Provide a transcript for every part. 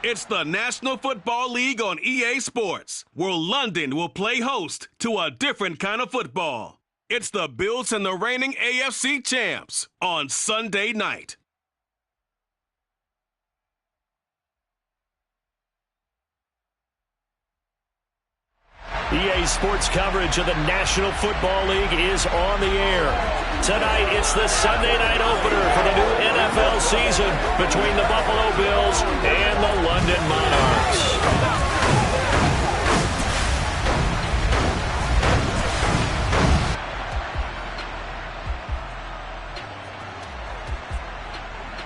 It's the National Football League on EA Sports, where London will play host to a different kind of football. It's the Bills and the reigning AFC champs on Sunday night. EA Sports coverage of the National Football League is on the air. Tonight, it's the Sunday night opener for the new NFL season between the Buffalo Bills and the London Monarchs.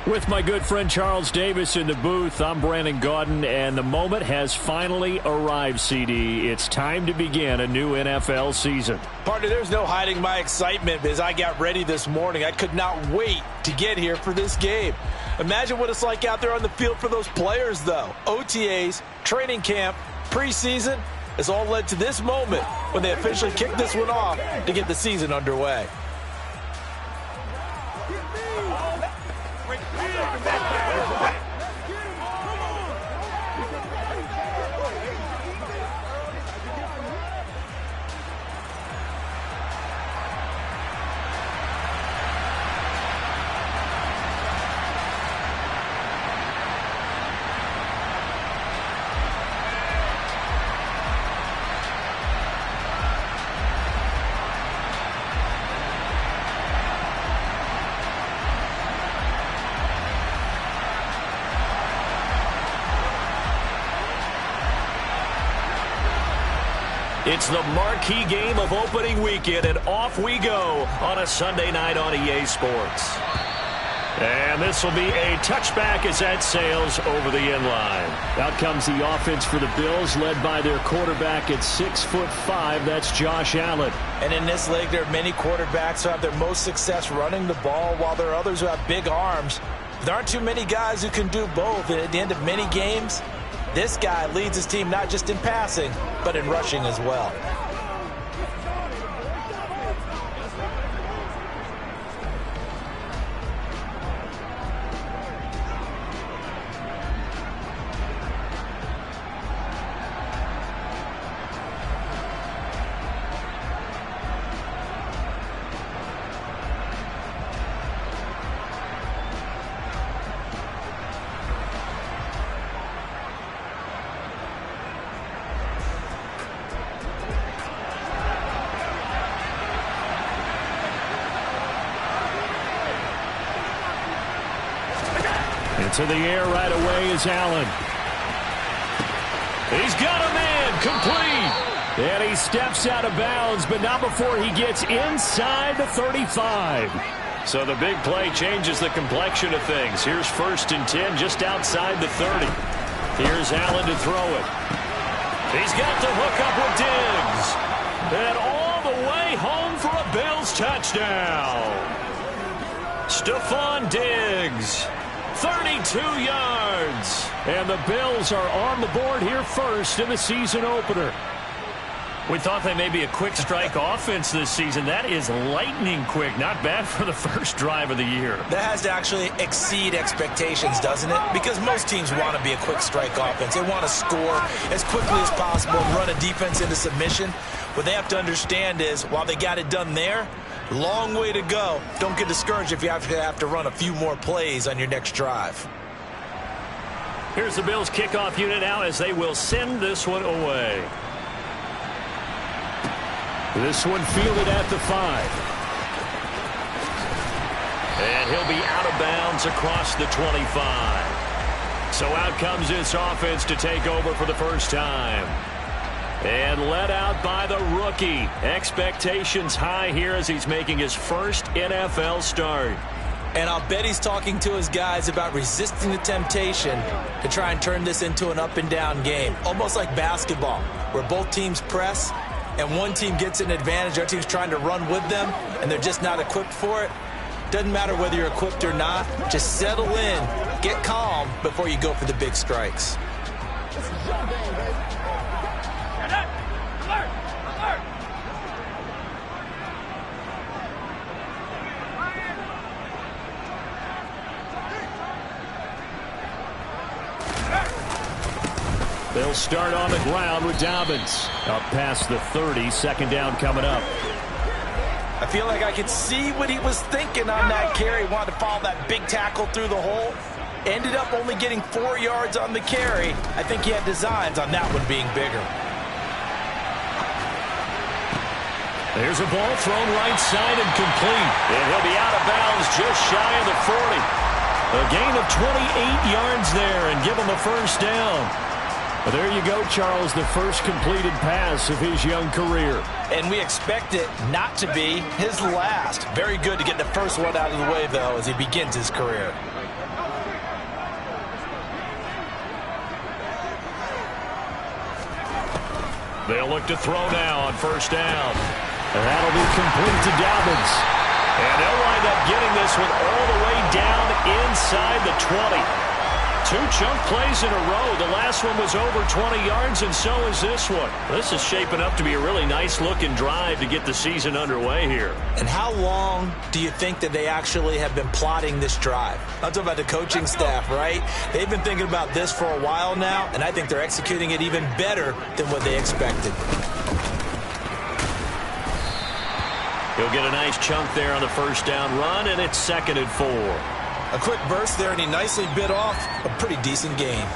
With my good friend Charles Davis in the booth, I'm Brandon Gaudin, and the moment has finally arrived, CD. It's time to begin a new NFL season. Partner, there's no hiding my excitement as I got ready this morning. I could not wait to get here for this game. Imagine what it's like out there on the field for those players, though. OTAs, training camp, preseason, has all led to this moment when they officially kick this one off to get the season underway. It's the marquee game of opening weekend, and off we go on a Sunday night on EA Sports. And this will be a touchback as that sails over the end line. Out comes the offense for the Bills, led by their quarterback at 6'5". That's Josh Allen. And in this league, there are many quarterbacks who have their most success running the ball, while there are others who have big arms. There aren't too many guys who can do both. And at the end of many games, this guy leads his team not just in passing, but in rushing as well. To the air right away is Allen. He's got a man, complete. And he steps out of bounds, but not before he gets inside the 35. So the big play changes the complexion of things. Here's 1st and 10 just outside the 30. Here's Allen to throw it. He's got the hook up with Diggs. And all the way home for a Bills touchdown. Stephon Diggs. 32 yards. And the Bills are on the board here first in the season opener. We thought they may be a quick strike offense this season. That is lightning quick. Not bad for the first drive of the year. That has to actually exceed expectations, doesn't it? Because most teams want to be a quick strike offense. They want to score as quickly as possible and run a defense into submission. What they have to understand is, while they got it done there, long way to go. Don't get discouraged if you have to run a few more plays on your next drive. Here's the Bills kickoff unit now as they will send this one away. This one fielded at the 5. And he'll be out of bounds across the 25. So out comes this offense to take over for the first time. And led out by the rookie. Expectations high here as he's making his first NFL start. And I'll bet he's talking to his guys about resisting the temptation to try and turn this into an up-and-down game. Almost like basketball, where both teams press, and one team gets an advantage, our team's trying to run with them, and they're just not equipped for it. Doesn't matter whether you're equipped or not. Just settle in, get calm before you go for the big strikes. They'll start on the ground with Dobbins. Up past the 30, second down coming up. I feel like I could see what he was thinking on that carry. Wanted to follow that big tackle through the hole. Ended up only getting 4 yards on the carry. I think he had designs on that one being bigger. There's a ball thrown right side and complete. And he'll be out of bounds just shy of the 40. A gain of 28 yards there and give him a first down. Well, there you go, Charles, the first completed pass of his young career. And we expect it not to be his last. Very good to get the first one out of the way, though, as he begins his career. They'll look to throw now on first down. And that'll be complete to Dobbins. And they'll wind up getting this one all the way down inside the 20. 2 chunk plays in a row. The last one was over 20 yards, and so is this one. This is shaping up to be a really nice-looking drive to get the season underway here. And how long do you think that they actually have been plotting this drive? I'm talking about the coaching staff, right? They've been thinking about this for a while now, and I think they're executing it even better than what they expected. He'll get a nice chunk there on the first down run, and it's 2nd and 4. A quick burst there, and he nicely bit off a pretty decent gain.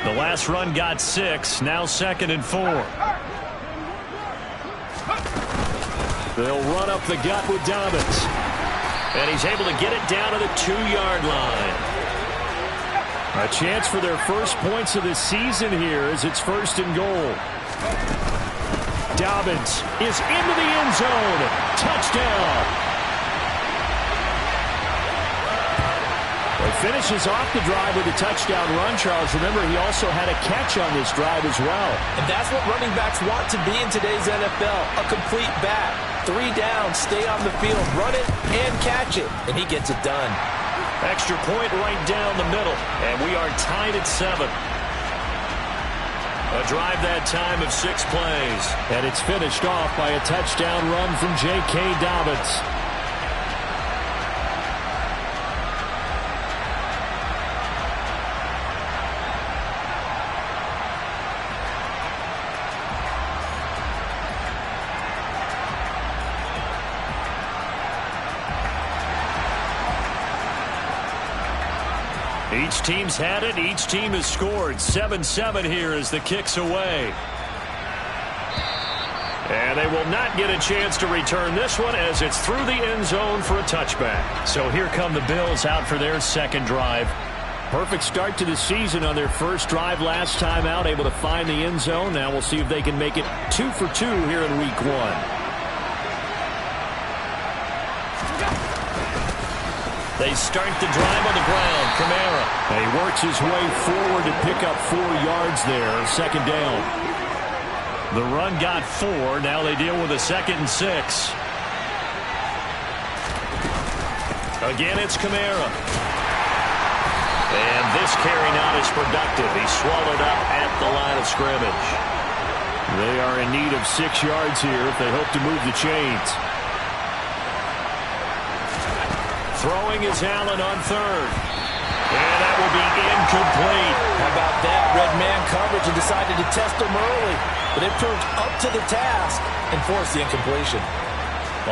The last run got 6, now 2nd and 4. They'll run up the gut with Dobbins. And he's able to get it down to the 2-yard line. A chance for their first points of the season here as it's 1st and goal. Dobbins is into the end zone. Touchdown. He finishes off the drive with a touchdown run, Charles. Remember, he also had a catch on this drive as well. And that's what running backs want to be in today's NFL, a complete back. 3 down, stay on the field, run it, and catch it. And he gets it done. Extra point right down the middle, and we are tied at 7. A drive that time of 6 plays. And it's finished off by a touchdown run from J.K. Dobbins. Each team's had it. Each team has scored. 7-7 here as the kick's away. And they will not get a chance to return this one as it's through the end zone for a touchback. So here come the Bills out for their second drive. Perfect start to the season on their first drive last time out, able to find the end zone. Now we'll see if they can make it 2 for 2 here in week 1. They start the drive on the ground. Kamara. And he works his way forward to pick up 4 yards there. 2nd down. The run got 4. Now they deal with a 2nd and 6. Again, it's Kamara. And this carry not as productive. He's swallowed up at the line of scrimmage. They are in need of 6 yards here if they hope to move the chains. Throwing is Allen on 3rd. And that will be incomplete. How about that? Red man coverage and decided to test him early. But it proved up to the task and forced the incompletion.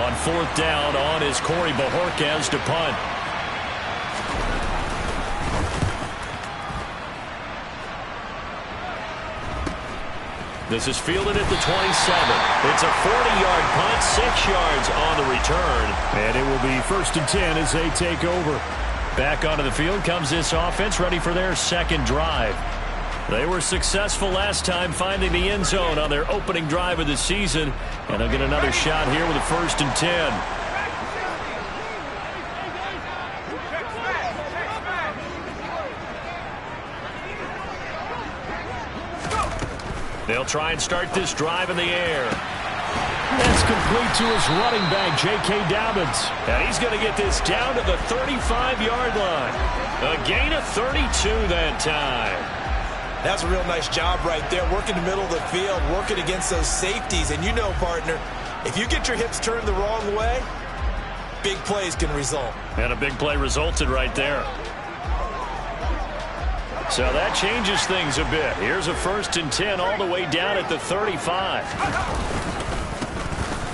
On 4th down, on is Corey Bajorquez to punt. This is fielded at the 27. It's a 40-yard punt, 6 yards on the return. And it will be 1st and 10 as they take over. Back onto the field comes this offense, ready for their second drive. They were successful last time finding the end zone on their opening drive of the season. And they'll get another shot here with a 1st and 10. They'll try and start this drive in the air. That's complete to his running back, J.K. Dobbins. And he's going to get this down to the 35-yard line. A gain of 32 that time. That's a real nice job right there, working the middle of the field, working against those safeties. And you know, partner, if you get your hips turned the wrong way, big plays can result. And a big play resulted right there. So that changes things a bit. Here's a 1st and 10 all the way down at the 35.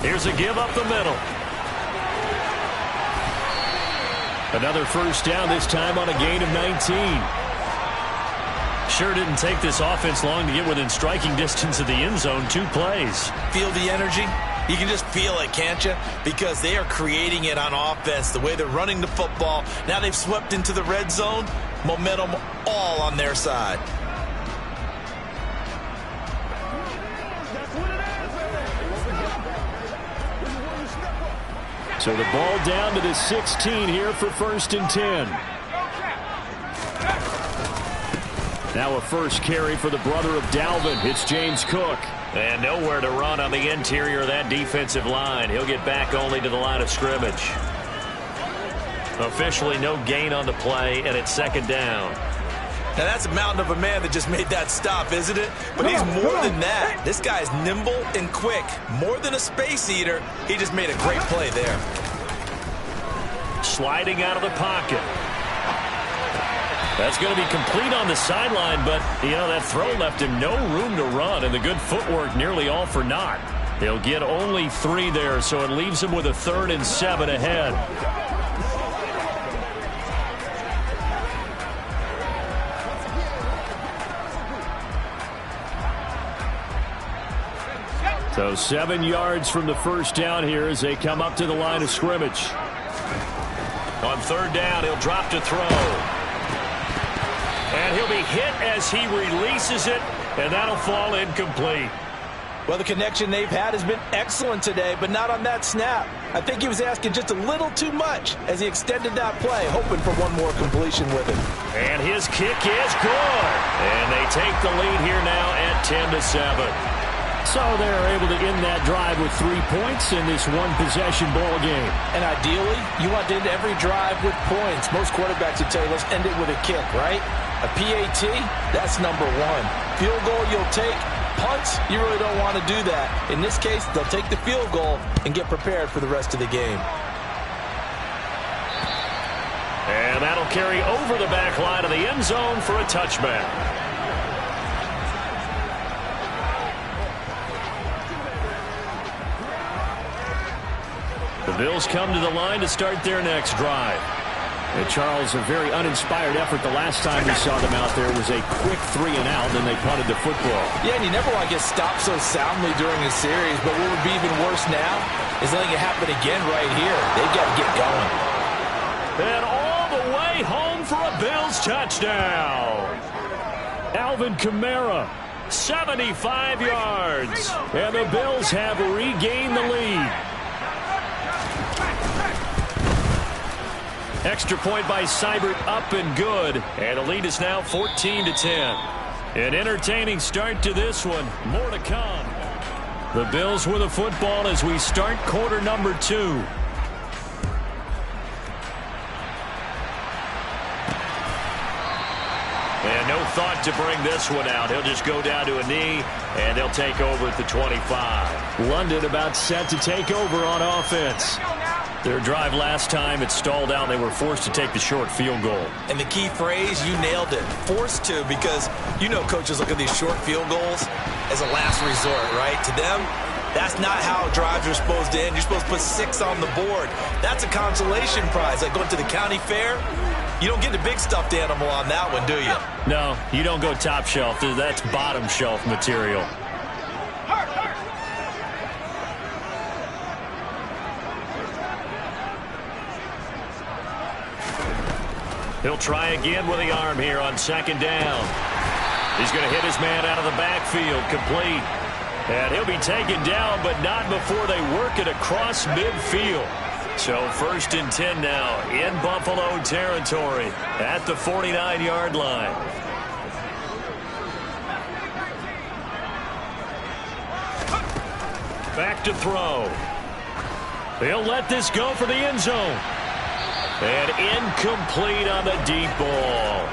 Here's a give up the middle. Another 1st down, this time on a gain of 19. Sure didn't take this offense long to get within striking distance of the end zone. 2 plays. Feel the energy? You can just feel it, can't you? Because they are creating it on offense, the way they're running the football. Now they've swept into the red zone. Momentum all on their side. So the ball down to the 16 here for 1st and 10. Now a 1st carry for the brother of Dalvin. It's James Cook. And nowhere to run on the interior of that defensive line. He'll get back only to the line of scrimmage. Officially no gain on the play, and it's 2nd down. Now that's a mountain of a man that just made that stop, isn't it? But he's more than that. This guy's nimble and quick. More than a space eater. He just made a great play there. Sliding out of the pocket. That's going to be complete on the sideline, but, you know, that throw left him no room to run, and the good footwork nearly all for naught. He'll get only 3 there, so it leaves him with a 3rd and 7 ahead. So 7 yards from the 1st down here as they come up to the line of scrimmage. On 3rd down, he'll drop to throw. And he'll be hit as he releases it, and that'll fall incomplete. Well, the connection they've had has been excellent today, but not on that snap. I think he was asking just a little too much as he extended that play, hoping for one more completion with it. And his kick is good. And they take the lead here now at 10-7. So they're able to end that drive with 3 points in this one-possession ball game. And ideally, you want to end every drive with points. Most quarterbacks would tell you, let's end it with a kick, right? A PAT, that's number 1. Field goal you'll take. Punts, you really don't want to do that. In this case, they'll take the field goal and get prepared for the rest of the game. And that'll carry over the back line of the end zone for a touchback. The Bills come to the line to start their next drive. And Charles, a very uninspired effort. The last time we saw them out there was a quick 3 and out, then they punted the football. Yeah, and you never want to get stopped so soundly during a series, but what would be even worse now is letting it happen again right here. They've got to get going. And all the way home for a Bills touchdown. Alvin Kamara, 75 yards. And the Bills have regained the lead. Extra point by Seibert, up and good. And the lead is now 14-10. An entertaining start to this one. More to come. The Bills with the football as we start quarter number 2. And no thought to bring this one out. He'll just go down to a knee, and they'll take over at the 25. London about set to take over on offense. Their drive last time, it stalled out. They were forced to take the short field goal. And the key phrase, you nailed it. Forced to, because you know coaches look at these short field goals as a last resort, right? To them, that's not how drives are supposed to end. You're supposed to put 6 on the board. That's a consolation prize. Like going to the county fair, you don't get the big stuffed animal on that one, do you? No, you don't go top shelf. That's bottom shelf material. He'll try again with the arm here on 2nd down. He's going to hit his man out of the backfield, complete. And he'll be taken down, but not before they work it across midfield. So 1st and 10 now in Buffalo territory at the 49-yard line. Back to throw. He'll let this go for the end zone. And incomplete on the deep ball.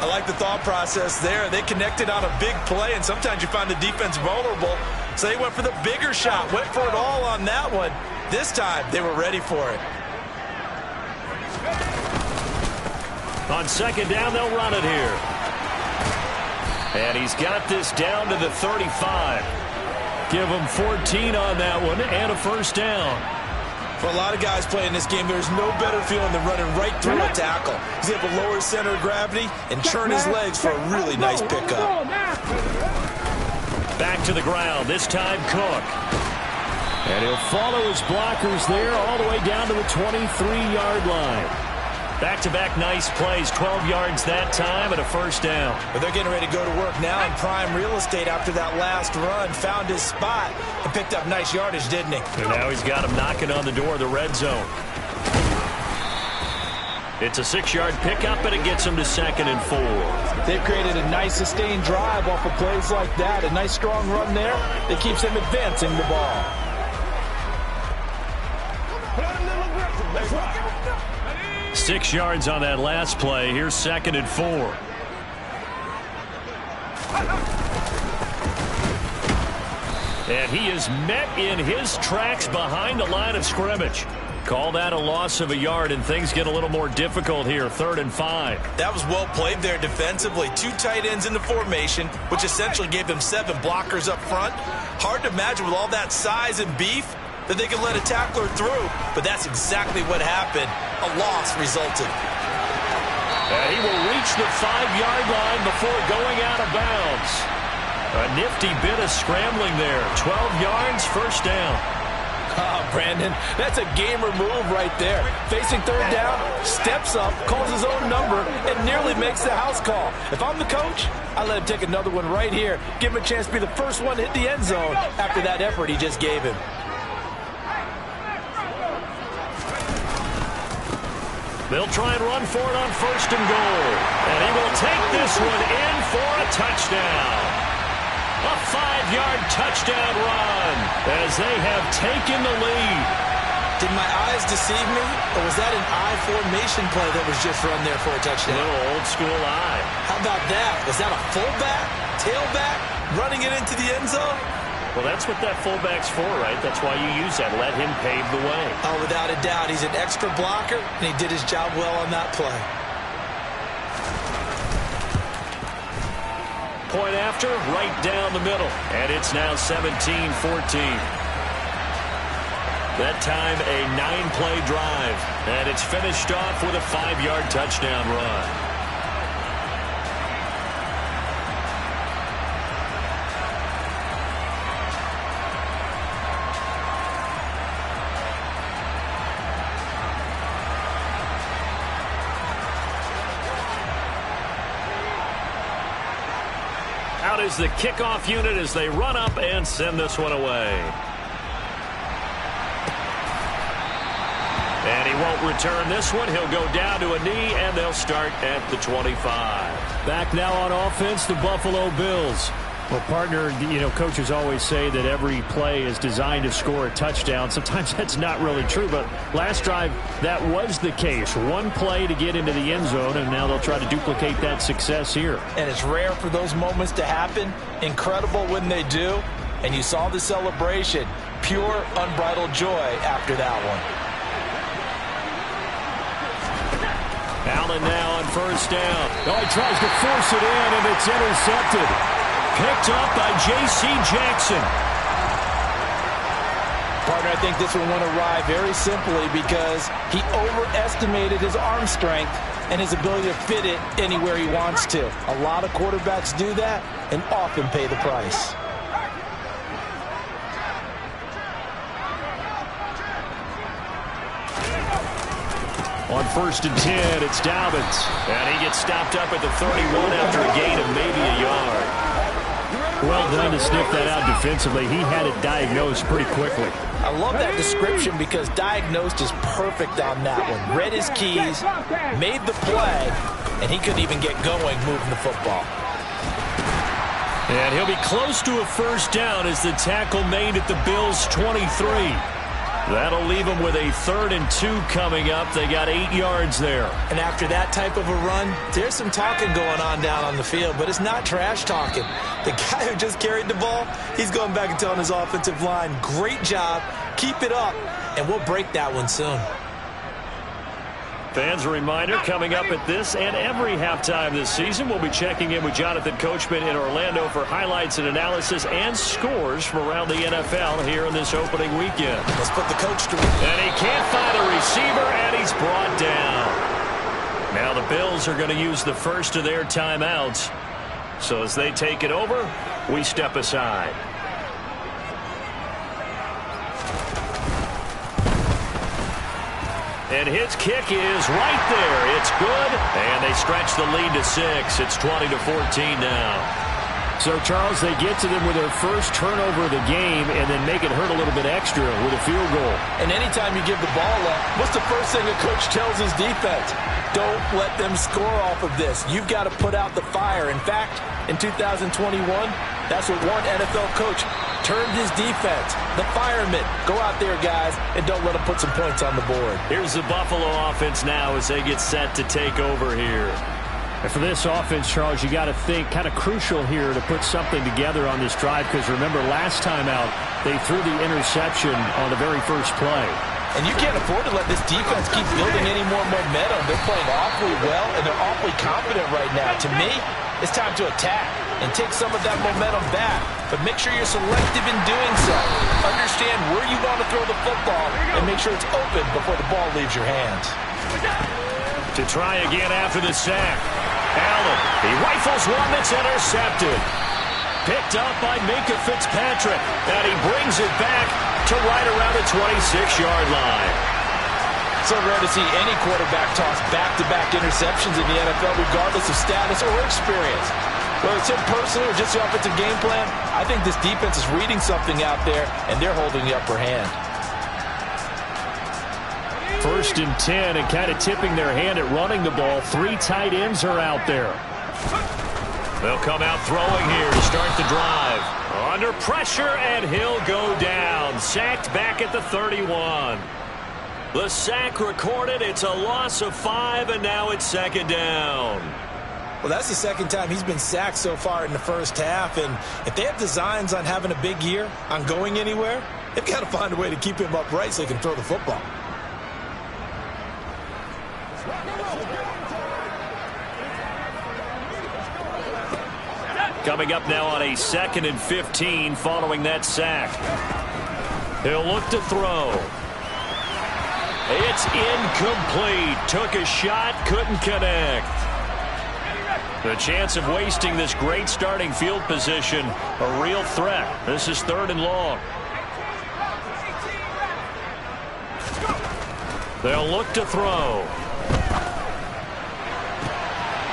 I like the thought process there. They connected on a big play, and sometimes you find the defense vulnerable. So they went for the bigger shot, went for it all on that one. This time, they were ready for it. On 2nd down, they'll run it here. And he's got this down to the 35. Give him 14 on that one and a first down. For a lot of guys playing this game, there's no better feeling than running right through a tackle. He's able to lower his center of gravity and churn his legs for a really nice pickup. Back to the ground, this time Cook. And he'll follow his blockers there all the way down to the 23-yard line. Back-to-back nice plays, 12 yards that time and a first down. But they're getting ready to go to work now in prime real estate after that last run. Found his spot and picked up nice yardage, didn't he? And now he's got him knocking on the door of the red zone. It's a 6-yard pickup, and it gets him to 2nd and 4. They've created a nice sustained drive off of plays like that. A nice strong run there that keeps them advancing the ball. 6 yards on that last play. Here's 2nd and 4. And he is met in his tracks behind the line of scrimmage. Call that a loss of a yard, and things get a little more difficult here. 3rd and 5. That was well played there defensively. 2 tight ends in the formation, which essentially gave them 7 blockers up front. Hard to imagine with all that size and beef that they could let a tackler through, but that's exactly what happened. A loss resulted. And he will reach the 5-yard line before going out of bounds. A nifty bit of scrambling there. 12 yards, first down. Brandon, that's a gamer move right there. Facing 3rd down, steps up, calls his own number, and nearly makes the house call. If I'm the coach, I let him take another one right here. Give him a chance to be the first one to hit the end zone after that effort he just gave him. They'll try and run for it on 1st and goal. And he will take this one in for a touchdown. A 5-yard touchdown run as they have taken the lead. Did my eyes deceive me, or was that an I formation play that was just run there for a touchdown? A little old school eye. How about that? Was that a fullback, tailback, running it into the end zone? Well, that's what that fullback's for, right? That's why you use that. Let him pave the way. Oh, without a doubt. He's an extra blocker, and he did his job well on that play. Point after, right down the middle. And it's now 17-14. That time a 9-play drive. And it's finished off with a 5-yard touchdown run. Out is the kickoff unit as they run up and send this one away. And he won't return this one. He'll go down to a knee, and they'll start at the 25. Back now on offense, the Buffalo Bills. Well, partner, coaches always say that every play is designed to score a touchdown. Sometimes that's not really true, but last drive, that was the case. One play to get into the end zone, and now they'll try to duplicate that success here. And it's rare for those moments to happen. Incredible when they do. And you saw the celebration. Pure, unbridled joy after that one. Allen now on 1st down. Oh, he tries to force it in, and it's intercepted. Picked up by J.C. Jackson. Partner, I think this one went awry very simply because he overestimated his arm strength and his ability to fit it anywhere he wants to. A lot of quarterbacks do that and often pay the price. On 1st and 10, it's Dobbins. And he gets stopped up at the 31 after a gain of maybe a yard. Well done to sniff that out defensively. He had it diagnosed pretty quickly. I love that description because diagnosed is perfect on that one. Read his keys, made the play, and he couldn't even get going moving the football. And he'll be close to a first down as the tackle made at the Bills' 23. That'll leave them with a 3rd and 2 coming up. They got 8 yards there. And after that type of a run, there's some talking going on down on the field, but it's not trash talking. The guy who just carried the ball, he's going back and telling his offensive line, great job, keep it up, and we'll break that one soon. Fans, a reminder, coming up at this and every halftime this season, we'll be checking in with Jonathan Coachman in Orlando for highlights and analysis and scores from around the NFL here in this opening weekend. Let's put the coach to work. And he can't find a receiver, and he's brought down. Now the Bills are going to use the first of their timeouts. So as they take it over, we step aside. And his kick is right there. It's good. And they stretch the lead to 6. It's 20-14 now. So, Charles, they get to them with their first turnover of the game and then make it hurt a little bit extra with a field goal. And anytime you give the ball up, what's the first thing a coach tells his defense? Don't let them score off of this. You've got to put out the fire. In fact, in 2021, that's what one NFL coach turned his defense. The firemen. Go out there, guys, and don't let them put some points on the board. Here's the Buffalo offense now as they get set to take over here. And for this offense, Charles, you got to think kind of crucial here to put something together on this drive because remember last time out they threw the interception on the very first play. And you can't afford to let this defense keep building any more momentum. They're playing awfully well, and they're awfully confident right now. To me, it's time to attack and take some of that momentum back. But make sure you're selective in doing so. Understand where you want to throw the football and make sure it's open before the ball leaves your hands. To try again after the sack. Allen, he rifles one that's intercepted. Picked up by Minkah Fitzpatrick. And he brings it back to right around the 26-yard line. So rare to see any quarterback toss back-to-back interceptions in the NFL, regardless of status or experience. Whether it's him personally or just the offensive game plan, I think this defense is reading something out there, and they're holding the upper hand. 1st and 10, and kind of tipping their hand at running the ball. 3 tight ends are out there. They'll come out throwing here to start the drive. Under pressure, and he'll go down. Sacked back at the 31. The sack recorded. It's a loss of 5, and now it's 2nd down. Well, that's the 2nd time he's been sacked so far in the first half, and if they have designs on having a big year, on going anywhere, they've got to find a way to keep him upright so he can throw the football. Coming up now on a 2nd and 15 following that sack. He'll look to throw. It's incomplete. Took a shot, couldn't connect. The chance of wasting this great starting field position, a real threat. This is 3rd and long. They'll look to throw.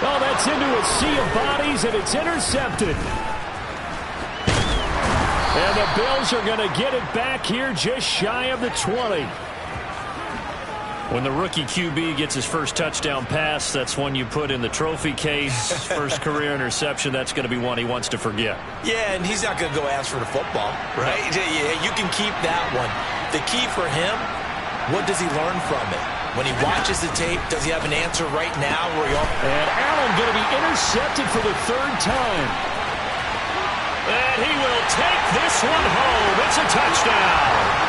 Oh, that's into a sea of bodies, and it's intercepted. And the Bills are going to get it back here just shy of the 20. When the rookie QB gets his first touchdown pass, that's one you put in the trophy case. First career interception, that's going to be one he wants to forget. Yeah, and he's not going to go ask for the football, right? Yeah, you can keep that one. The key for him, what does he learn from it? When he watches the tape, does he have an answer right now? And Allen going to be intercepted for the 3rd time. And he will take this one home. It's a touchdown.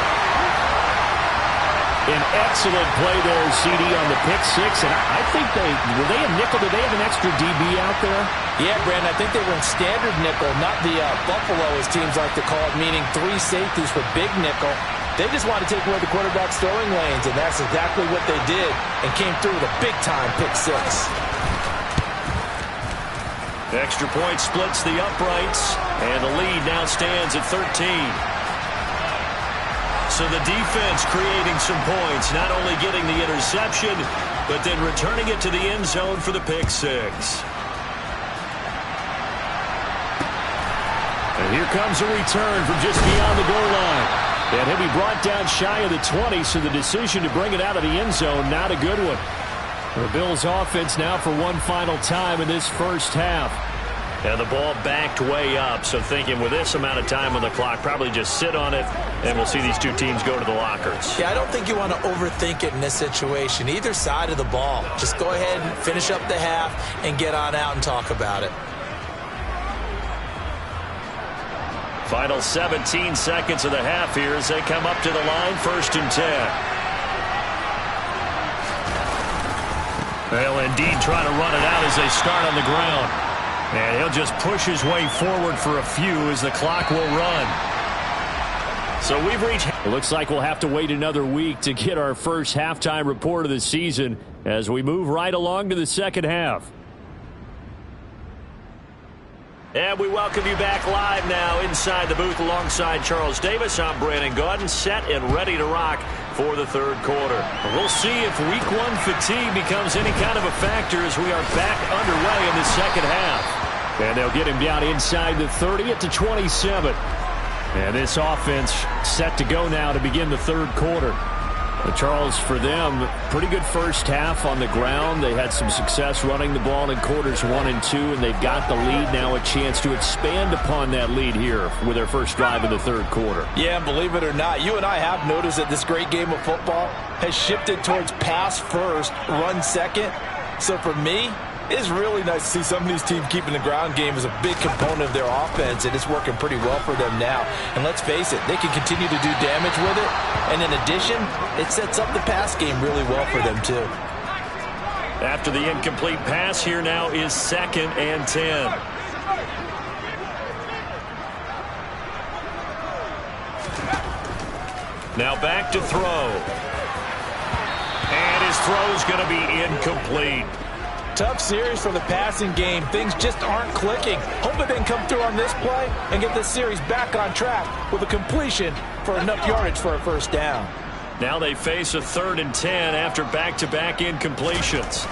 An excellent play there, CD, on the pick 6. And I think were they a nickel? Did they have an extra DB out there? Yeah, Brandon, I think they were in standard nickel, not the Buffalo, as teams like to call it, meaning 3 safeties for big nickel. They just want to take away the quarterback's throwing lanes, and that's exactly what they did and came through with a big-time pick 6. The extra point splits the uprights, and the lead now stands at 13. So the defense creating some points, not only getting the interception, but then returning it to the end zone for the pick 6. And here comes a return from just beyond the goal line. And he'll be brought down shy of the 20, so the decision to bring it out of the end zone, not a good one. The Bills offense now for one final time in this first half. And the ball backed way up, so thinking with this amount of time on the clock, probably just sit on it, and we'll see these two teams go to the lockers. Yeah, I don't think you want to overthink it in this situation. Either side of the ball. Just go ahead and finish up the half and get on out and talk about it. Final 17 seconds of the half here as they come up to the line, 1st and 10. They'll indeed try to run it out as they start on the ground. And he'll just push his way forward for a few as the clock will run. So we've reached... It looks like we'll have to wait another week to get our first halftime report of the season as we move right along to the second half. And we welcome you back live now inside the booth alongside Charles Davis. I'm Brandon Gaudin, set and ready to rock for the third quarter. We'll see if week one fatigue becomes any kind of a factor as we are back underway in the second half. And they'll get him down inside the 30 at the 27. And this offense set to go now to begin the third quarter. Charles, for them, pretty good first half on the ground. They had some success running the ball in quarters 1 and 2, and they've got the lead now, a chance to expand upon that lead here with their first drive in the third quarter. Yeah, and believe it or not, you and I have noticed that this great game of football has shifted towards pass first, run second. So for me, it's really nice to see some of these teams keeping the ground game as a big component of their offense, and it's working pretty well for them now. And let's face it, they can continue to do damage with it. And in addition, it sets up the pass game really well for them too. After the incomplete pass, here now is 2nd and 10. Now back to throw. And his throw is going to be incomplete. Tough series for the passing game. Things just aren't clicking. Hoping they can come through on this play and get this series back on track with a completion for enough yardage for a first down. Now they face a 3rd and 10 after back-to-back incompletions.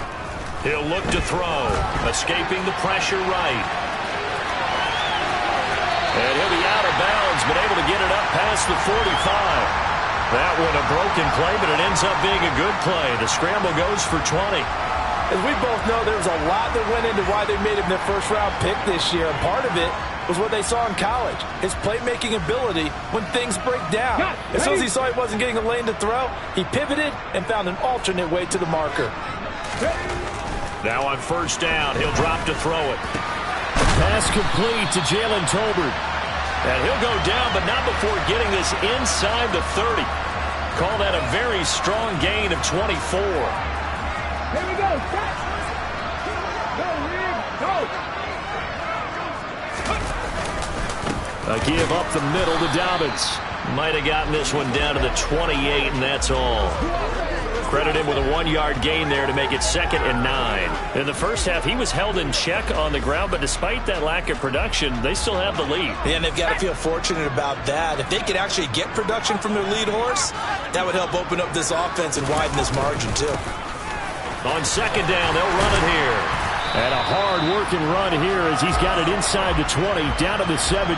He'll look to throw, escaping the pressure right. And he'll be out of bounds, but able to get it up past the 45. That one a broken play, but it ends up being a good play. The scramble goes for 20. As we both know, there was a lot that went into why they made him their first-round pick this year. And part of it was what they saw in college, his playmaking ability when things break down. As soon as he saw he wasn't getting a lane to throw, he pivoted and found an alternate way to the marker. Now on first down, he'll drop to throw it. Pass complete to Jalen Tolbert. And he'll go down, but not before getting this inside the 30. Call that a very strong gain of 24. Here we go. Go. A give up the middle to Dobbins. Might have gotten this one down to the 28, and that's all. Credit him with a 1-yard gain there to make it 2nd and 9. In the first half, he was held in check on the ground, but despite that lack of production, they still have the lead. Yeah, and they've got to feel fortunate about that. If they could actually get production from their lead horse, that would help open up this offense and widen this margin, too. On second down, they'll run it here. And a hard-working run here as he's got it inside the 20, down to the 17.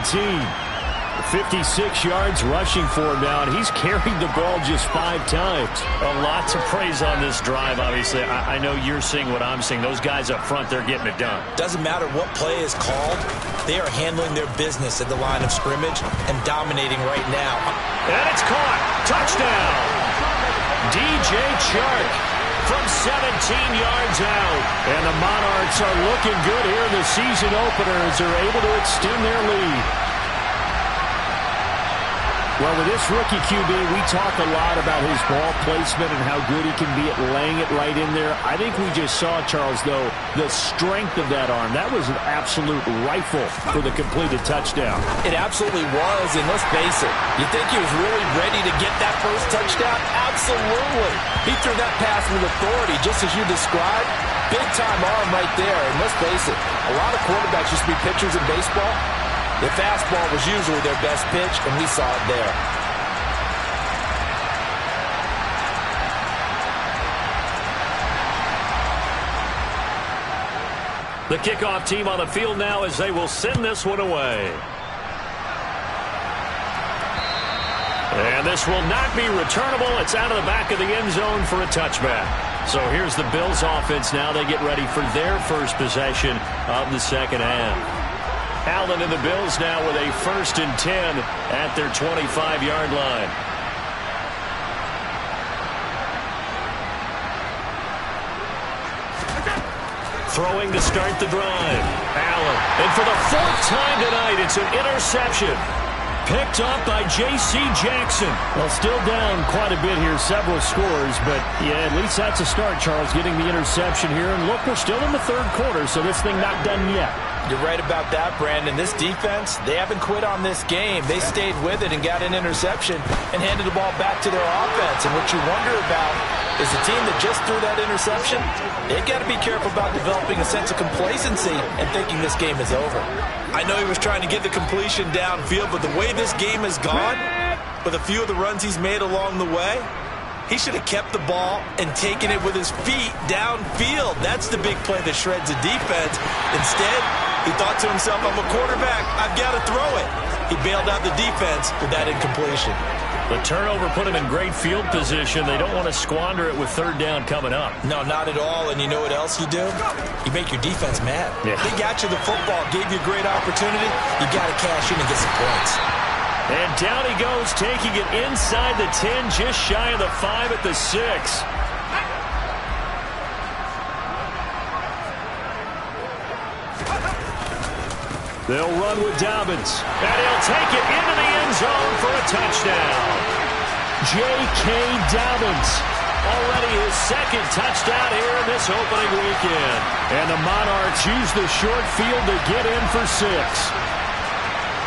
56 yards rushing for him now, and he's carried the ball just 5 times. A lot to praise on this drive, obviously. I know you're seeing what I'm seeing. Those guys up front, they're getting it done. Doesn't matter what play is called. They are handling their business at the line of scrimmage and dominating right now. And it's caught. Touchdown. DJ Chark from 17 yards out. And the Monarchs are looking good here in the season opener as they're able to extend their lead. Well, with this rookie QB, we talk a lot about his ball placement and how good he can be at laying it right in there. I think we just saw, Charles, though, the strength of that arm. That was an absolute rifle for the completed touchdown. It absolutely was, and let's face it, you think he was really ready to get that first touchdown? Absolutely. He threw that pass with authority, just as you described. Big-time arm right there, and let's face it, a lot of quarterbacks used to be pitchers in baseball. The fastball was usually their best pitch, and we saw it there. The kickoff team on the field now as they will send this one away. And this will not be returnable. It's out of the back of the end zone for a touchback. So here's the Bills offense now. They get ready for their first possession of the second half. Allen and the Bills now with a 1st and 10 at their 25-yard line. Throwing to start the drive. Allen. And for the 4th time tonight, it's an interception. picked off by J.C. Jackson. Well, still down quite a bit here, several scores, but yeah, at least that's a start, Charles, getting the interception here. And look, we're still in the third quarter, so this thing not done yet. You're right about that, Brandon. This defense, they haven't quit on this game. They stayed with it and got an interception and handed the ball back to their offense. And what you wonder about is the team that just threw that interception, they've got to be careful about developing a sense of complacency and thinking this game is over. I know he was trying to get the completion downfield, but the way this game has gone, with a few of the runs he's made along the way, he should have kept the ball and taken it with his feet downfield. That's the big play that shreds a defense. Instead, he thought to himself, I'm a quarterback, I've got to throw it. He bailed out the defense with that incompletion. The turnover put him in great field position. They don't want to squander it with third down coming up. No, not at all. And you know what else you do? You make your defense mad. Yeah. They got you the football, gave you a great opportunity. You got to cash in and get some points. And down he goes, taking it inside the 10, just shy of the 5 at the 6. They'll run with Dobbins, and he'll take it into the end zone for a touchdown. J.K. Dobbins, already his second touchdown here in this opening weekend. And the Monarchs use the short field to get in for 6.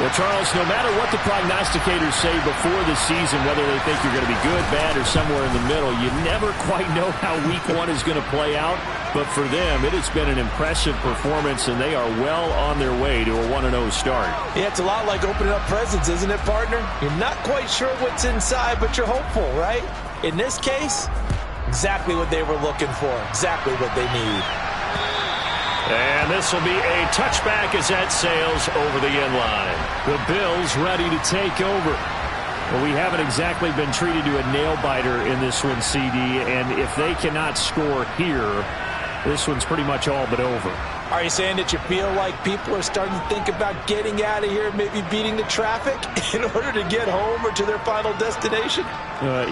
Well, Charles, no matter what the prognosticators say before the season, whether they think you're going to be good, bad, or somewhere in the middle, you never quite know how week 1 is going to play out. But for them, it has been an impressive performance, and they are well on their way to a 1-0 start. Yeah, it's a lot like opening up presents, isn't it, partner? You're not quite sure what's inside, but you're hopeful, right? In this case, exactly what they were looking for, exactly what they need. And this will be a touchback as that sails over the end line. The Bills ready to take over. Well, we haven't exactly been treated to a nail-biter in this one, CD, and if they cannot score here, this one's pretty much all but over. Are you saying that you feel like people are starting to think about getting out of here, maybe beating the traffic in order to get home or to their final destination?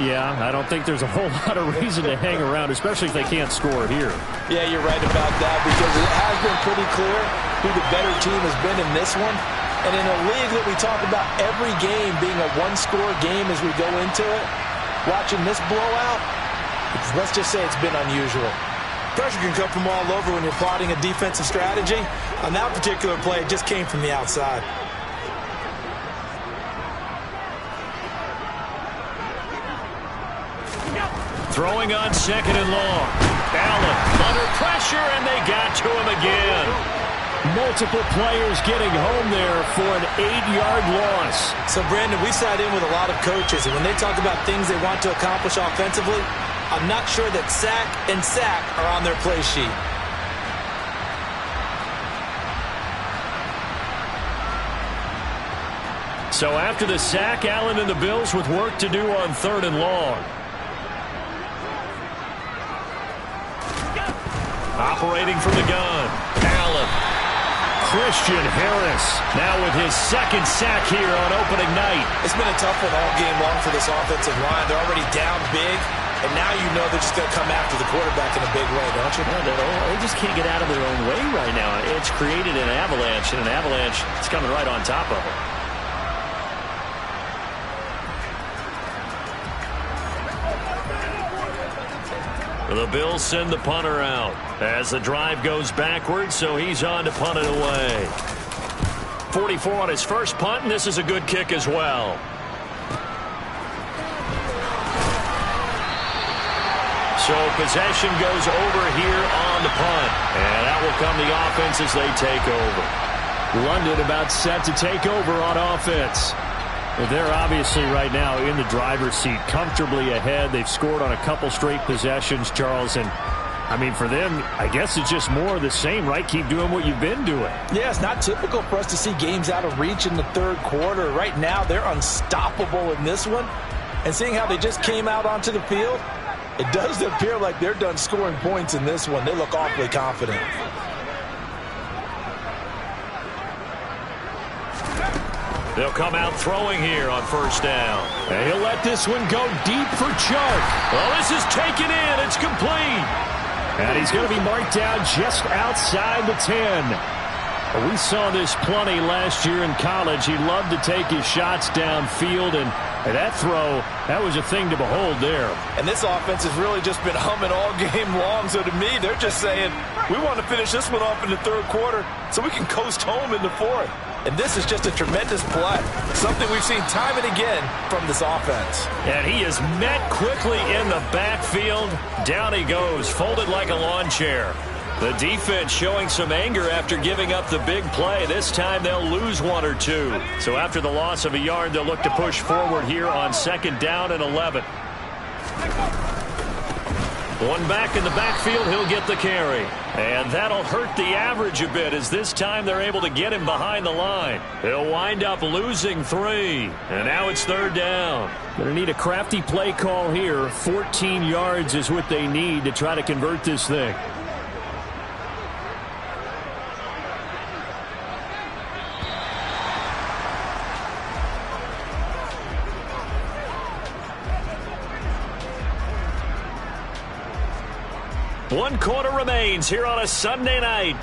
Yeah, I don't think there's a whole lot of reason to hang around, especially if they can't score here. Yeah, you're right about that, because it has been pretty clear who the better team has been in this one. And in a league that we talk about every game being a one-score game as we go into it, watching this blowout, let's just say it's been unusual. Pressure can come from all over when you're plotting a defensive strategy. On that particular play, it just came from the outside. Throwing on 2nd and long. Allen under pressure, and they got to him again. Multiple players getting home there for an 8-yard loss. So, Brandon, we sat in with a lot of coaches, and when they talk about things they want to accomplish offensively, I'm not sure that sack and sack are on their play sheet. So after the sack, Allen and the Bills with work to do on 3rd and long. Operating from the gun, Allen. Christian Harris now with his 2nd sack here on opening night. It's been a tough one all game long for this offensive line. They're already down big, and now you know they're just going to come after the quarterback in a big way, don't you? Yeah, they just can't get out of their own way right now. It's created an avalanche, and an avalanche is coming right on top of it. The Bills send the punter out as the drive goes backwards, so he's on to punt it away. 44 on his first punt, and this is a good kick as well. So possession goes over here on the punt, and that will come the offense as they take over. London about set to take over on offense. They're obviously right now in the driver's seat, comfortably ahead. They've scored on a couple straight possessions, Charles. And, I mean, for them, I guess it's just more of the same, right? Keep doing what you've been doing. Yeah, it's not typical for us to see games out of reach in the third quarter. Right now, they're unstoppable in this one. And seeing how they just came out onto the field, it does appear like they're done scoring points in this one. They look awfully confident. They'll come out throwing here on 1st down. And he'll let this one go deep for Chark. Well, this is taken in. It's complete. And he's going to be marked down just outside the 10. We saw this plenty last year in college. He loved to take his shots downfield, and that throw, that was a thing to behold there. And this offense has really just been humming all game long. So to me, they're just saying, we want to finish this one off in the third quarter so we can coast home in the fourth. And this is just a tremendous play. Something we've seen time and again from this offense. And he is met quickly in the backfield. Down he goes, folded like a lawn chair. The defense showing some anger after giving up the big play. This time they'll lose one or two. So after the loss of a yard, they'll look to push forward here on 2nd down and 11. One back in the backfield, he'll get the carry. And that'll hurt the average a bit as this time they're able to get him behind the line. They'll wind up losing 3. And now it's 3rd down. Going to need a crafty play call here. 14 yards is what they need to try to convert this thing. One quarter remains here on a Sunday night.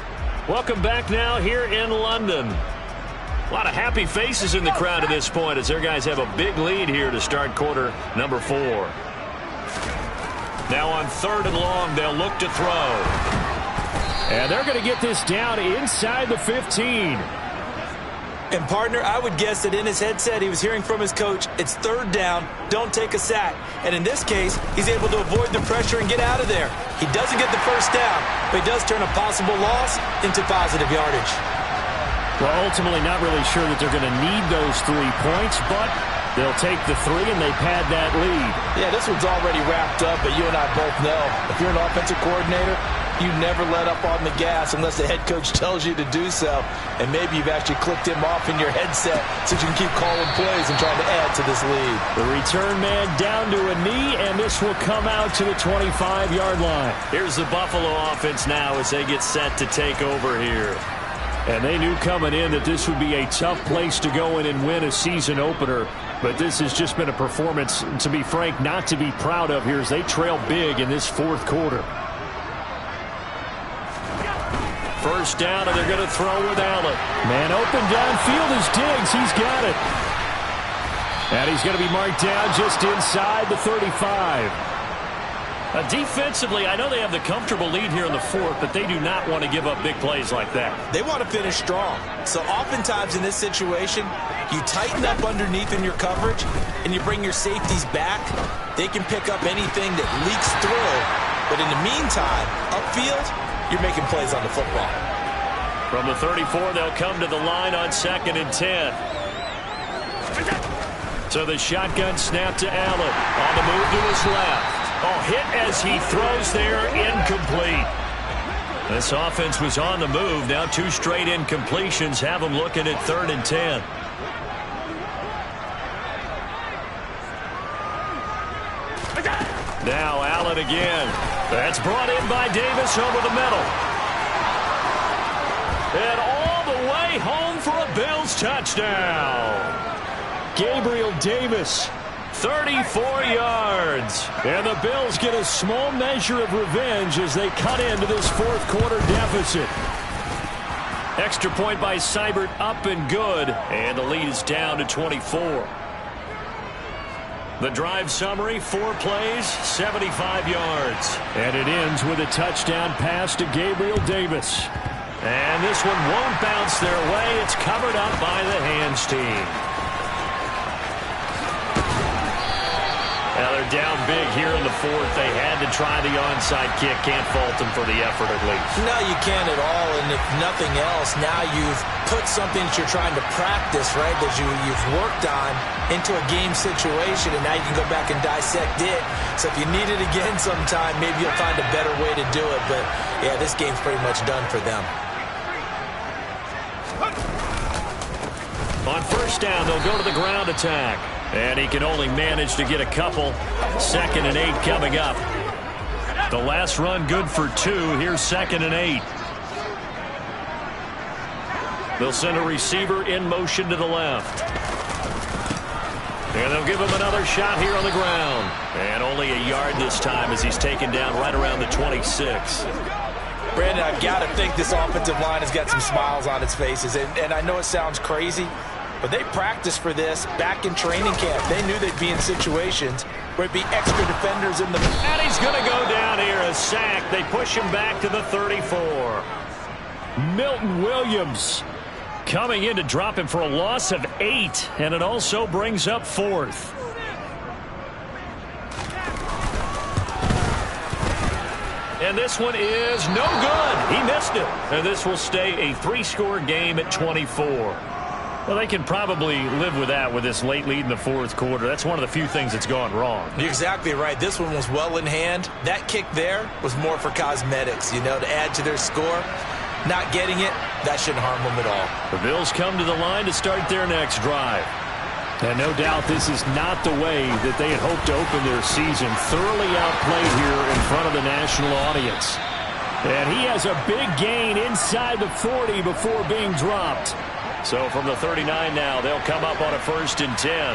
Welcome back now here in London. A lot of happy faces in the crowd at this point as their guys have a big lead here to start quarter number 4. Now on 3rd and long, they'll look to throw. And they're going to get this down inside the 15. And, partner, I would guess that in his headset he was hearing from his coach, it's 3rd down, don't take a sack. And in this case, he's able to avoid the pressure and get out of there. He doesn't get the first down, but he does turn a possible loss into positive yardage. Well, ultimately not really sure that they're going to need those 3 points, but they'll take the 3 and they pad that lead. Yeah, this one's already wrapped up, but you and I both know if you're an offensive coordinator, you never let up on the gas unless the head coach tells you to do so. And maybe you've actually clicked him off in your headset so you can keep calling plays and trying to add to this lead. The return man down to a knee, and this will come out to the 25-yard line. Here's the Buffalo offense now as they get set to take over here. And they knew coming in that this would be a tough place to go in and win a season opener. But this has just been a performance, to be frank, not to be proud of here as they trail big in this 4th quarter. First down, and they're going to throw with Allen. Man open downfield is Diggs. He's got it. And he's going to be marked down just inside the 35. Defensively, I know they have the comfortable lead here in the 4th, but they do not want to give up big plays like that. They want to finish strong. So oftentimes in this situation, you tighten up underneath in your coverage, and you bring your safeties back. They can pick up anything that leaks through. But in the meantime, upfield, you're making plays on the football. From the 34, they'll come to the line on 2nd and 10. So the shotgun snap to Allen. On the move to his left. Oh, hit as he throws there, incomplete. This offense was on the move. Now 2 straight incompletions have them looking at 3rd and 10. Now Allen again. That's brought in by Davis over the middle. And all the way home for a Bills touchdown. Gabriel Davis, 34 yards. And the Bills get a small measure of revenge as they cut into this 4th quarter deficit. Extra point by Seibert, up and good. And the lead is down to 24. The drive summary, 4 plays, 75 yards. And it ends with a touchdown pass to Gabriel Davis. And this one won't bounce their way. It's covered up by the hands team. Now they're down big here in the 4th. They had to try the onside kick. Can't fault them for the effort at least. No, you can't at all. And if nothing else, now you've put something that you're trying to practice, right, that you've worked on into a game situation, and now you can go back and dissect it. So if you need it again sometime, maybe you'll find a better way to do it. But, yeah, this game's pretty much done for them. On first down, they'll go to the ground attack. And he can only manage to get a couple. 2nd and 8 coming up. The last run good for 2. Here's 2nd and 8. They'll send a receiver in motion to the left. And they'll give him another shot here on the ground. And only a yard this time as he's taken down right around the 26. Brandon, I've got to think this offensive line has got some smiles on its faces. And I know it sounds crazy, but they practiced for this back in training camp. They knew they'd be in situations where it'd be extra defenders in the... And he's going to go down here, a sack. They push him back to the 34. Milton Williams coming in to drop him for a loss of 8, and it also brings up 4th. And this one is no good. He missed it. And this will stay a 3-score game at 24. Well, they can probably live with that with this late lead in the 4th quarter. That's one of the few things that's gone wrong. You're exactly right. This one was well in hand. That kick there was more for cosmetics, you know, to add to their score. Not getting it, that shouldn't harm them at all. The Bills come to the line to start their next drive. And no doubt this is not the way that they had hoped to open their season. Thoroughly outplayed here in front of the national audience. And he has a big gain inside the 40 before being dropped. So from the 39 now, they'll come up on a 1st and 10.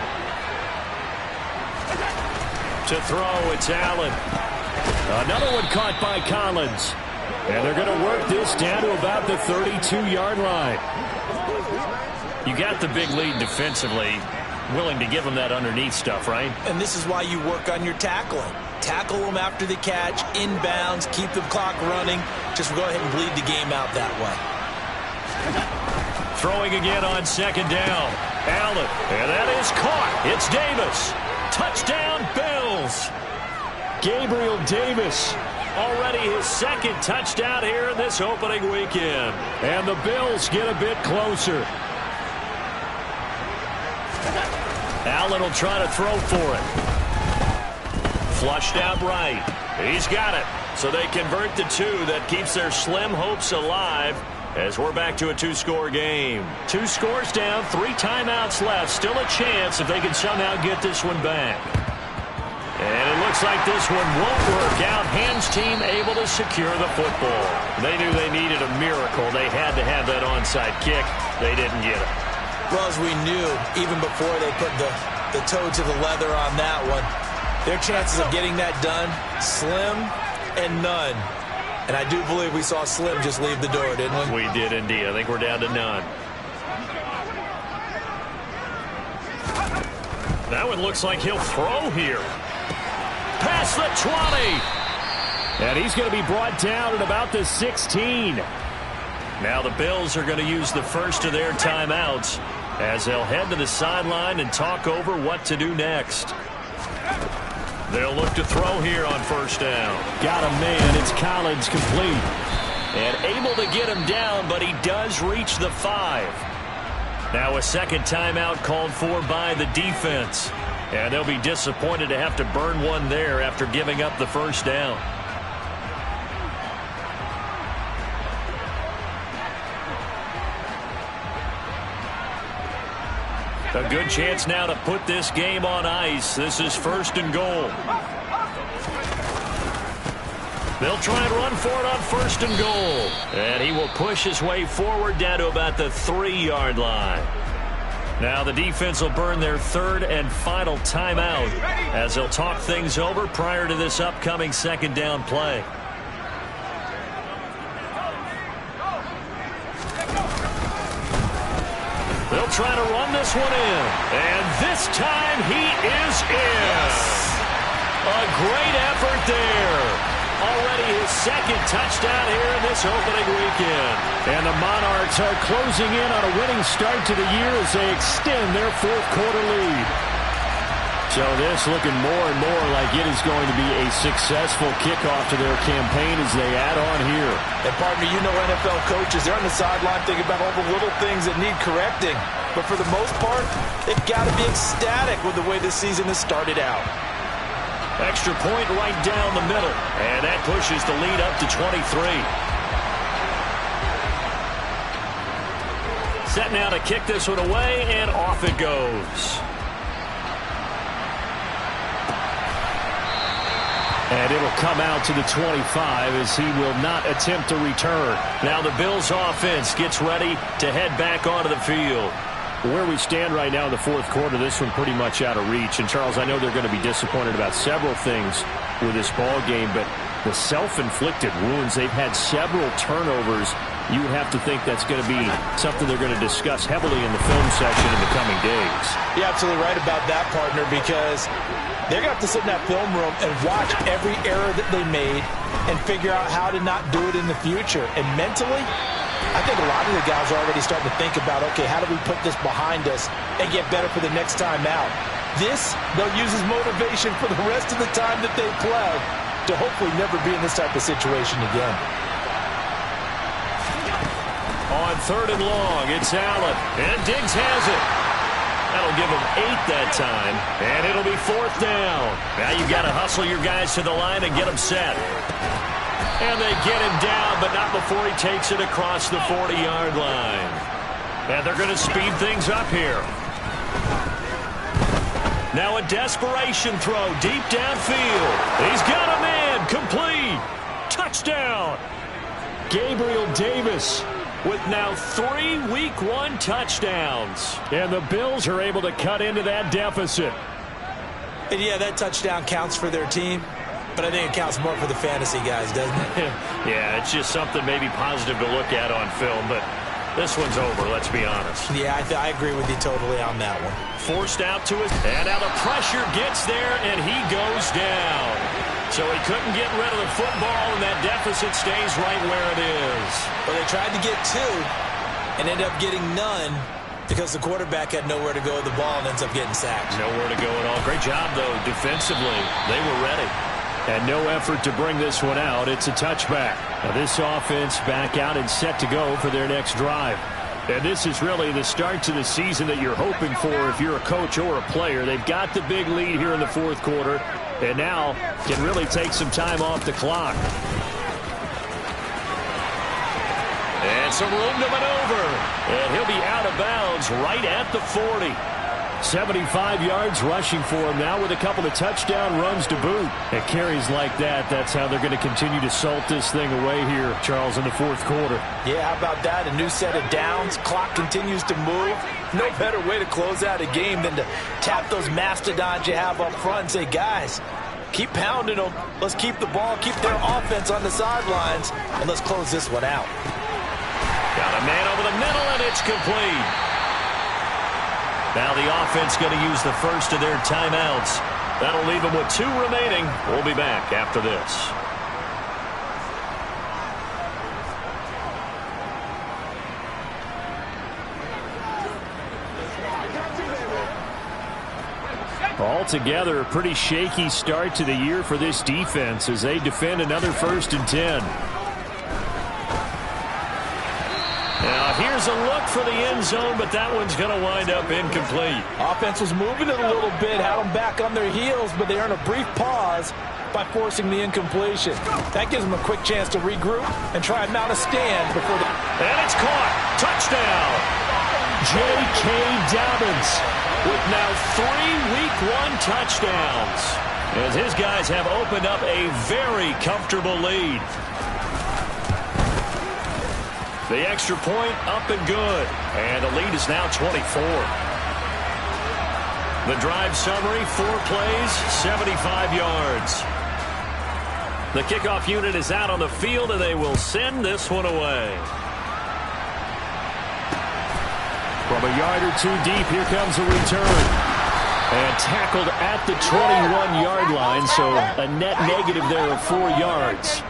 To throw, it's Allen. Another one caught by Collins. And they're going to work this down to about the 32-yard line. You got the big lead defensively. Willing to give them that underneath stuff, right? And this is why you work on your tackling. Tackle them after the catch, inbounds, keep the clock running. Just go ahead and bleed the game out that way. Throwing again on 2nd down. Allen, and that is caught. It's Davis. Touchdown, Bills. Gabriel Davis. Already his 2nd touchdown here in this opening weekend. And the Bills get a bit closer. Allen will try to throw for it. Flushed out right. He's got it. So they convert the 2. That keeps their slim hopes alive as we're back to a 2-score game. 2 scores down, 3 timeouts left. Still a chance if they can somehow get this one back. And it looks like this one won't work out. Ham's team able to secure the football. They knew they needed a miracle. They had to have that onside kick. They didn't get it. Well, as we knew, even before they put the toe to the leather on that one, their chances of getting that done, slim and none. And I do believe we saw Slim just leave the door, didn't we? We did indeed. I think we're down to none. That one looks like he'll throw here. Past the 20. And he's going to be brought down at about the 16. Now the Bills are going to use the first of their timeouts as they'll head to the sideline and talk over what to do next. They'll look to throw here on 1st down. Got a man. It's Collins complete. And able to get him down, but he does reach the 5. Now a 2nd timeout called for by the defense. And they'll be disappointed to have to burn one there after giving up the 1st down. A good chance now to put this game on ice. This is 1st and goal. They'll try and run for it on 1st and goal. And he will push his way forward down to about the 3-yard line. Now the defense will burn their 3rd and final timeout as they'll talk things over prior to this upcoming 2nd down play. They'll try to run this one in. And this time he is in. Yes. A great effort there. Already his 2nd touchdown here in this opening weekend. And the Monarchs are closing in on a winning start to the year as they extend their 4th quarter lead. So this looking more and more like it is going to be a successful kickoff to their campaign as they add on here. And partner, you know NFL coaches, they're on the sideline thinking about all the little things that need correcting. But for the most part, they've got to be ecstatic with the way this season has started out. Extra point right down the middle. And that pushes the lead up to 23. Set now to kick this one away, and off it goes. And it'll come out to the 25 as he will not attempt to return. Now the Bills offense gets ready to head back onto the field. Where we stand right now in the 4th quarter, this one pretty much out of reach. And, Charles, I know they're going to be disappointed about several things with this ball game, but the self-inflicted wounds. They've had several turnovers. You would have to think that's going to be something they're going to discuss heavily in the film section in the coming days. You're absolutely right about that, partner, because they're going to have to sit in that film room and watch every error that they made and figure out how to not do it in the future. And mentally, I think a lot of the guys are already starting to think about, okay, how do we put this behind us and get better for the next time out? This, they'll use as motivation for the rest of the time that they play to hopefully never be in this type of situation again. On 3rd and long, it's Allen, and Diggs has it. That'll give him 8 that time, and it'll be 4th down. Now you've got to hustle your guys to the line and get them set. And they get him down, but not before he takes it across the 40-yard line. And they're going to speed things up here. Now a desperation throw deep downfield. He's got a man, complete. Touchdown. Gabriel Davis with now 3 Week 1 touchdowns. And the Bills are able to cut into that deficit. And yeah, that touchdown counts for their team, but I think it counts more for the fantasy guys, doesn't it? Yeah, it's just something maybe positive to look at on film, but this one's over, let's be honest. Yeah, I agree with you totally on that one. Forced out to his, and now the pressure gets there, and he goes down. So he couldn't get rid of the football, and that deficit stays right where it is. But they tried to get 2 and ended up getting none because the quarterback had nowhere to go with the ball and ends up getting sacked. Nowhere to go at all. Great job, though, defensively. They were ready. And no effort to bring this one out. It's a touchback. Now this offense back out and set to go for their next drive. And this is really the start to the season that you're hoping for if you're a coach or a player. They've got the big lead here in the 4th quarter, and now can really take some time off the clock. And some room to maneuver. And he'll be out of bounds right at the 40. 75 yards rushing for him now with a couple of touchdown runs to boot. And carries like that, that's how they're going to continue to salt this thing away here, Charles, in the 4th quarter. Yeah, how about that? A new set of downs. Clock continues to move. No better way to close out a game than to tap those mastodons you have up front and say, guys, keep pounding them. Let's keep the ball, keep their offense on the sidelines, and let's close this one out. Got a man over the middle, and it's complete. Now the offense going to use the first of their timeouts. That'll leave them with 2 remaining. We'll be back after this. Altogether, a pretty shaky start to the year for this defense as they defend another 1st and 10. Now here's a look for the end zone, but that one's going to wind up incomplete. Offense was moving it a little bit, had them back on their heels, but they earn a brief pause by forcing the incompletion. That gives them a quick chance to regroup and try and mount a stand before they... And it's caught. Touchdown. J.K. Dobbins with now 3 Week 1 touchdowns, as his guys have opened up a very comfortable lead. The extra point up and good. And the lead is now 24. The drive summary, 4 plays, 75 yards. The kickoff unit is out on the field, and they will send this one away. From a yard or 2 deep, here comes a return. And tackled at the 21-yard line, so a net negative there of 4 yards.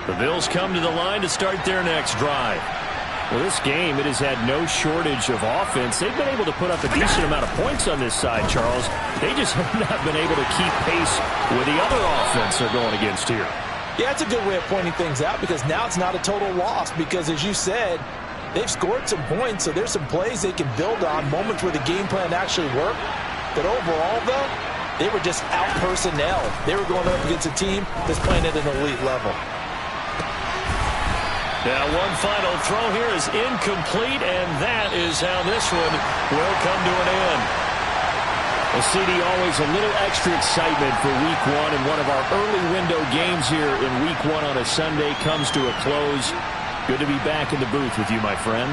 The Bills come to the line to start their next drive. Well, this game, it has had no shortage of offense. They've been able to put up a decent amount of points on this side, Charles. They just have not been able to keep pace with the other offense they're going against here. Yeah, it's a good way of pointing things out because now it's not a total loss because, as you said, they've scored some points, so there's some plays they can build on, moments where the game plan actually worked. But overall, though, they were just out personnel. They were going up against a team that's playing at an elite level. Now one final throw here is incomplete, and that is how this one will come to an end. Well, CD, always a little extra excitement for Week 1, and one of our early window games here in Week 1 on a Sunday comes to a close. Good to be back in the booth with you, my friend.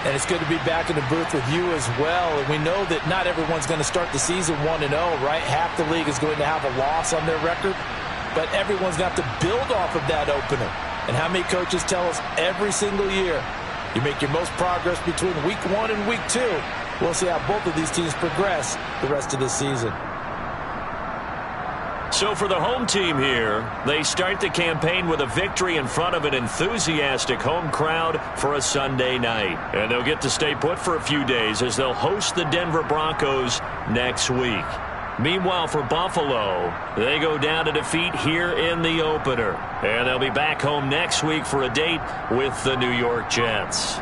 And it's good to be back in the booth with you as well. And we know that not everyone's going to start the season 1-0, right? Half the league is going to have a loss on their record. But everyone's going to have to build off of that opener. And how many coaches tell us every single year, you make your most progress between week 1 and week 2. We'll see how both of these teams progress the rest of this season. So for the home team here, they start the campaign with a victory in front of an enthusiastic home crowd for a Sunday night. And they'll get to stay put for a few days as they'll host the Denver Broncos next week. Meanwhile, for Buffalo, they go down to defeat here in the opener. And they'll be back home next week for a date with the New York Jets.